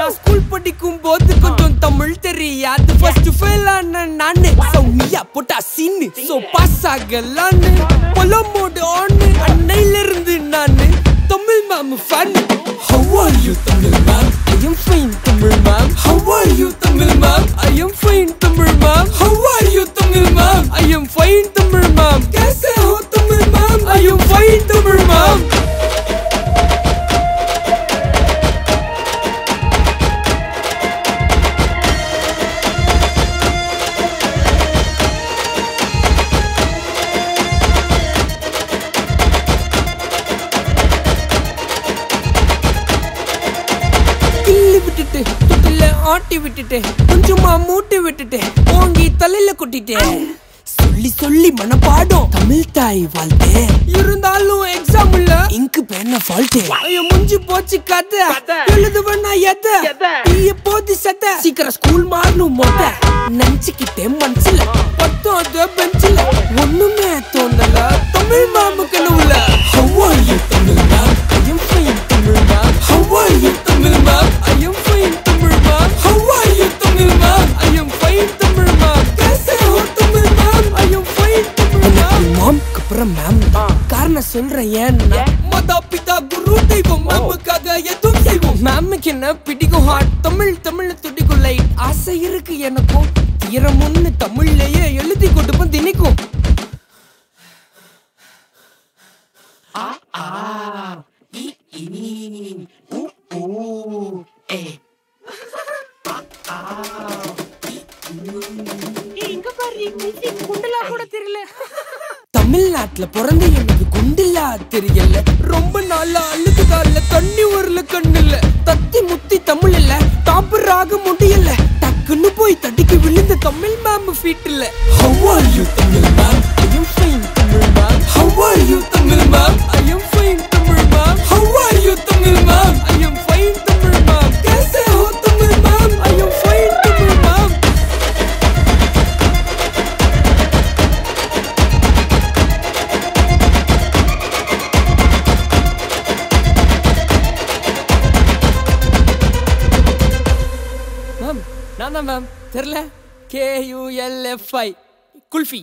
நான் ஸ்கூல் படிக்கும் போது கொஞ்சம் தமிழ் தெரியாது ஃபர்ஸ்ட் ஃபெயில் ஆன நானு சௌமியா போட்டா சீனு சோ பாஸ் ஆகலான்னு பொலமோடு ஆன் அன்னையில இருந்து நானு Tamil ma'am fun How are you Tamil ma'am? I am fine Tamil ma'am. How are you Tamil ma'am? I am fine Tamil ma'am. How are you Tamil ma'am? I am fine Tamil ma'am. कैसे हो Tamil ma'am? I am fine Tamil ma'am. தொட்டில ஆட்டி விட்டுட்டு கொஞ்சமா மூட்டி விட்டுட்டு ஓங்கி தலையில கொட்டிட்டே சொல்லி சொல்லி மனப்பாடம் தமிழ் தாய் வாழ்த்தே இருந்தாலும் எக்ஸாம் இல்ல இங்கு பேன ஃபால்ட்டே ஐயோ முஞ்சி போச்சு கதை எழுதுவனா எதை தீய போதி சத்த சீக்கிரம் ஸ்கூல் மாறணும் மொத்த நினைச்சுக்கிட்டே மனசுல பத்தாத பெஞ்சில ஒண்ணுமே தோணல தமிழ் மாமு கனவுல How are you Tamil ma'am? I am fine Tamil ma'am. How are you Tamil ma'am? I am fine Tamil ma'am. How are you Tamil ma'am? I am fine Tamil ma'am. कैसे हो Tamil ma'am? I am fine Tamil ma'am. ma'am கப்புறம் ma'am காரணம் சொல்றேன் ஏன்னா மாதா பிதா குரு தெய்வம் மேமுக்காக எதுவும் செய்வோம் மேமுக்கு என்ன பிடிக்கும் ஹார்ட் தமிழ் துடிக்கும் லைட் ஆசை இருக்கு எனக்கும் தீரமுன்னு தமிழ்லயே எழுதி கொடுப்போம் தினிக்கும் தமிழ்நாட்டுல பிறந்த எனக்கு குண்டில்லா தெரியல ரொம்ப நாளா அழுக்கு கால தண்ணி வரல கண்ணுல தத்தி முத்தி தமிழ் இல்ல டாப்பர் ஆக முடியல டக்குன்னு போய் தடிக்கு விழுந்த தமிழ் மேம் ஃபீட்ல How are you Tamil ma'am? I am fine Tamil ma'am. How are you Tamil ma'am? I am fine Tamil ma'am. How are you Tamil ma'am? I am fine Tamil ma'am. कैसे हो Tamil ma'am? I am fine Tamil ma'am. Ma'am நான் தான் ma'am தெரியல KULFI kulfi